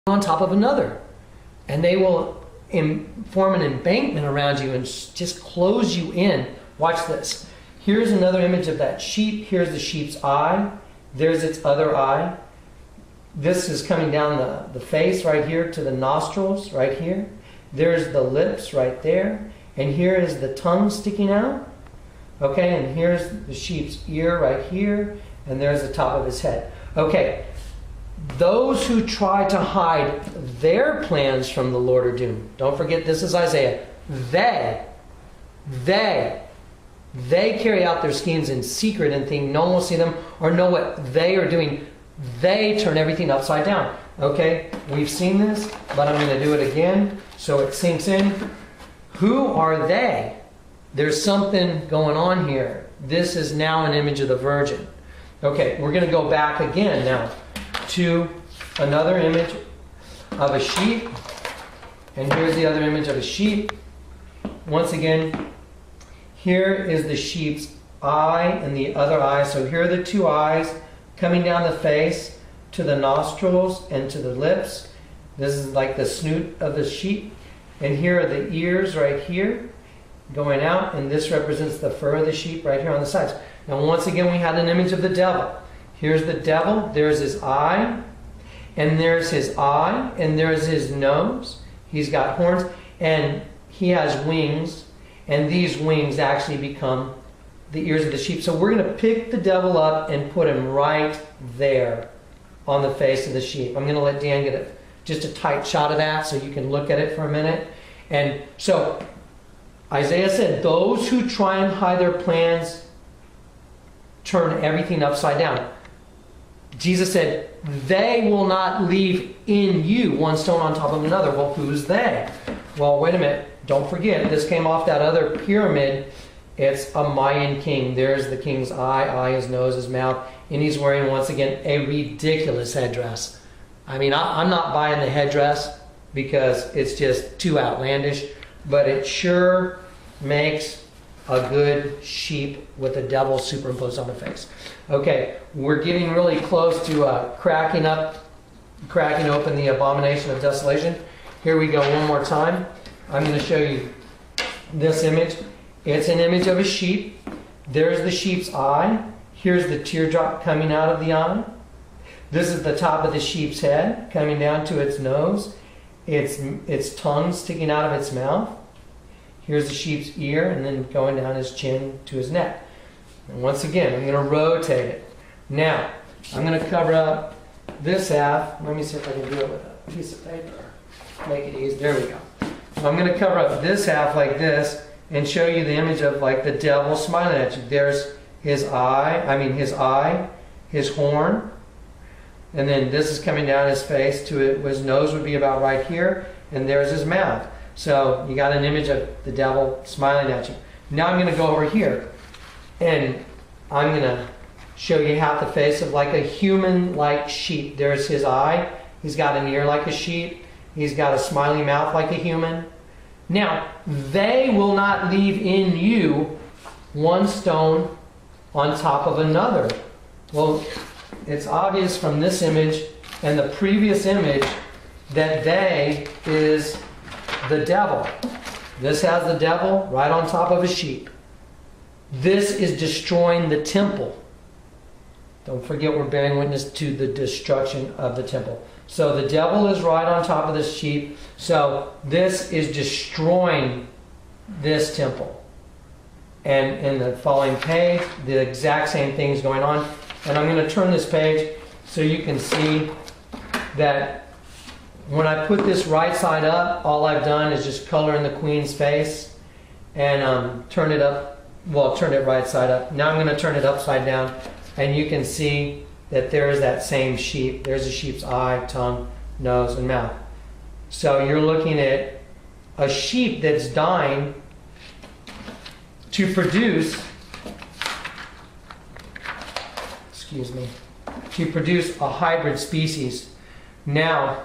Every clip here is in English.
on top of another. And they will form an embankment around you and just close you in. Watch this. Here's another image of that sheep. Here's the sheep's eye. There's its other eye. This is coming down the face right here to the nostrils right here. There's the lips right there. And here is the tongue sticking out. Okay, and here's the sheep's ear right here. And there's the top of his head. Okay, those who try to hide their plans from the Lord are doomed. Don't forget, this is Isaiah. They carry out their schemes in secret and think no one will see them or know what they are doing. They turn everything upside down. Okay, we've seen this, but I'm going to do it again so it sinks in. Who are they? There's something going on here. This is now an image of the virgin. Okay, we're going to go back again now to another image of a sheep. And here's the other image of a sheep. Once again, here is the sheep's eye and the other eye. So here are the two eyes coming down the face to the nostrils and to the lips. This is like the snoot of the sheep. And here are the ears right here going out. And this represents the fur of the sheep right here on the sides. Now once again, we had an image of the devil. Here's the devil. There's his eye. And there's his eye. And there's his nose. He's got horns. And he has wings. And these wings actually become the ears of the sheep. So we're going to pick the devil up and put him right there on the face of the sheep. I'm going to let Dan get just a tight shot of that so you can look at it for a minute. And so Isaiah said, those who try and hide their plans turn everything upside down. Jesus said, they will not leave in you one stone on top of another. Well, who's they? Well, wait a minute. Don't forget, this came off that other pyramid. It's a Mayan king. There's the king's eye, his nose, his mouth. And he's wearing, once again, a ridiculous headdress. I mean, I'm not buying the headdress because it's just too outlandish. But it sure makes a good sheep with a devil superimposed on the face. Okay, we're getting really close to cracking open the abomination of desolation. Here we go one more time. I'm going to show you this image. It's an image of a sheep. There's the sheep's eye. Here's the teardrop coming out of the eye. This is the top of the sheep's head coming down to its nose. Its tongue sticking out of its mouth. Here's the sheep's ear and then going down his chin to his neck. And once again, I'm going to rotate it. Now, I'm going to cover up this half. Let me see if I can do it with a piece of paper. Make it easy. There we go. So I'm going to cover up this half like this and show you the image of like the devil smiling at you. There's his eye, his horn, and then this is coming down his face to it. His nose would be about right here, and there's his mouth. So you got an image of the devil smiling at you. Now I'm going to go over here, and I'm going to show you half the face of like a human-like sheep. There's his eye. He's got an ear like a sheep. He's got a smiling mouth like a human. Now, they will not leave in you one stone on top of another. Well, it's obvious from this image and the previous image that they is the devil. This has the devil right on top of a sheep. This is destroying the temple. Don't forget, we're bearing witness to the destruction of the temple. So the devil is right on top of this sheep. So this is destroying this temple. And in the following page, the exact same thing is going on. And I'm going to turn this page so you can see that when I put this right side up, all I've done is just color in the queen's face and turn it right side up. Now I'm going to turn it upside down, and you can see that there is that same sheep. There's a sheep's eye, tongue, nose, and mouth. So you're looking at a sheep that's dying to produce, to produce a hybrid species. Now,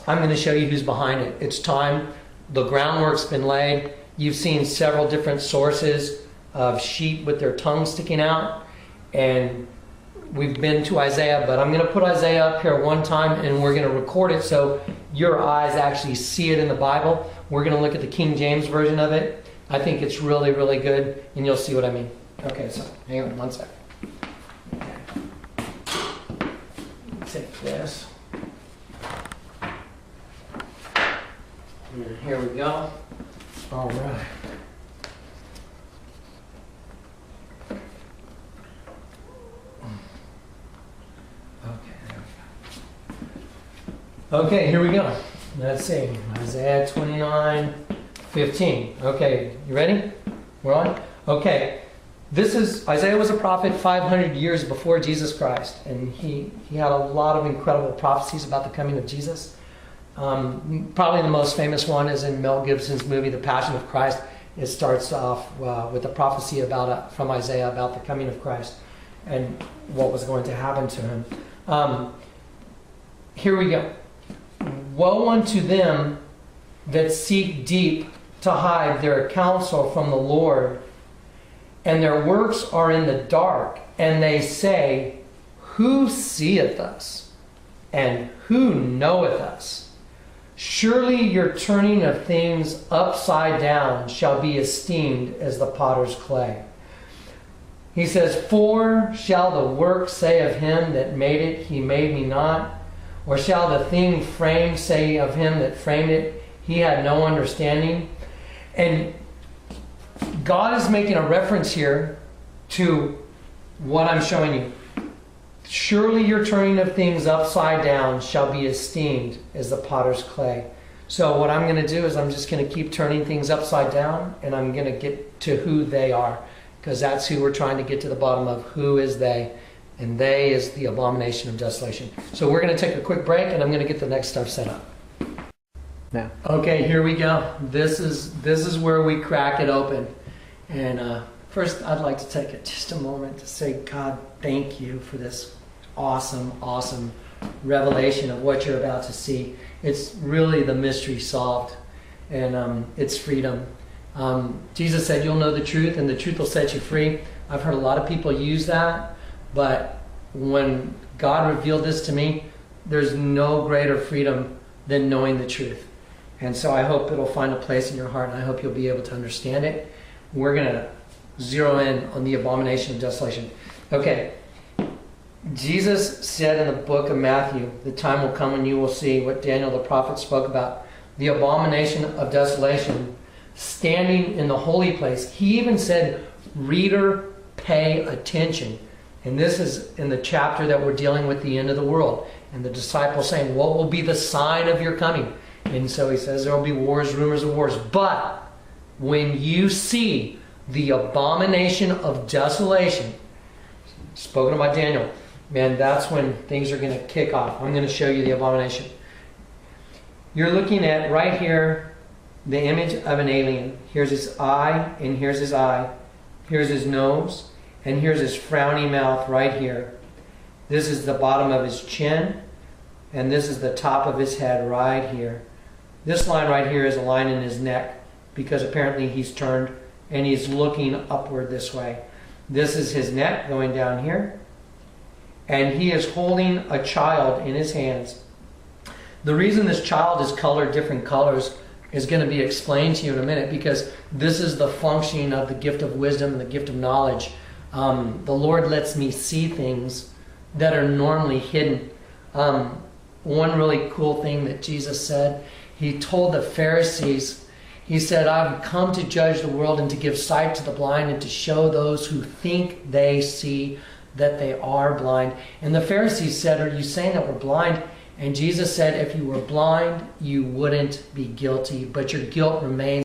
I'm going to show you who's behind it. It's time. The groundwork's been laid. You've seen several different sources of sheep with their tongues sticking out. And we've been to Isaiah, but I'm going to put Isaiah up here one time and we're going to record it so your eyes actually see it in the Bible. We're going to look at the King James Version of it. I think it's really, really good, and you'll see what I mean. Okay, so hang on one second. Take this. And here we go. All right. Okay, here we go. Let's see. Isaiah 29:15. Okay, you ready? We're on? Okay. Isaiah was a prophet 500 years before Jesus Christ, and he had a lot of incredible prophecies about the coming of Jesus. Probably the most famous one is in Mel Gibson's movie, The Passion of Christ. It starts off with a prophecy from Isaiah about the coming of Christ and what was going to happen to him. Here we go. Woe unto them that seek deep to hide their counsel from the Lord, and their works are in the dark, and they say, Who seeth us? And who knoweth us? Surely your turning of things upside down shall be esteemed as the potter's clay. He says, For shall the work say of him that made it, he made me not? Or shall the thing framed say of him that framed it, he had no understanding? And God is making a reference here to what I'm showing you. Surely your turning of things upside down shall be esteemed as the potter's clay. So what I'm going to do is I'm just going to keep turning things upside down, and I'm going to get to who they are, because that's who we're trying to get to the bottom of. Who is they? And they is the abomination of desolation. So we're going to take a quick break, and I'm going to get the next stuff set up. Now, okay, here we go. This is where we crack it open. And first, I'd like to take just a moment to say, God, thank you for this awesome, awesome revelation of what you're about to see. It's really the mystery solved, and it's freedom. Jesus said, you'll know the truth, and the truth will set you free. I've heard a lot of people use that, but when God revealed this to me, there's no greater freedom than knowing the truth. And so I hope it'll find a place in your heart, and I hope you'll be able to understand it. We're going to zero in on the abomination of desolation. Okay. Jesus said in the book of Matthew, the time will come when you will see what Daniel the prophet spoke about, the abomination of desolation standing in the holy place. He even said, reader, pay attention. And this is in the chapter that we're dealing with, the end of the world. And the disciples saying, what will be the sign of your coming? And so he says there will be wars, rumors of wars. But when you see the abomination of desolation, spoken about Daniel, man, that's when things are going to kick off. I'm going to show you the abomination. You're looking at right here the image of an alien. Here's his eye, and here's his eye. Here's his nose, and here's his frowny mouth right here. This is the bottom of his chin, and this is the top of his head right here. This line right here is a line in his neck, because apparently he's turned and he's looking upward this way. This is his neck going down here, and he is holding a child in his hands. The reason this child is colored different colors is going to be explained to you in a minute, because this is the functioning of the gift of wisdom and the gift of knowledge. The Lord lets me see things that are normally hidden. One really cool thing that Jesus said, he told the Pharisees, he said, I've come to judge the world and to give sight to the blind and to show those who think they see that they are blind. And the Pharisees said, are you saying that we're blind? And Jesus said, if you were blind, you wouldn't be guilty, but your guilt remains.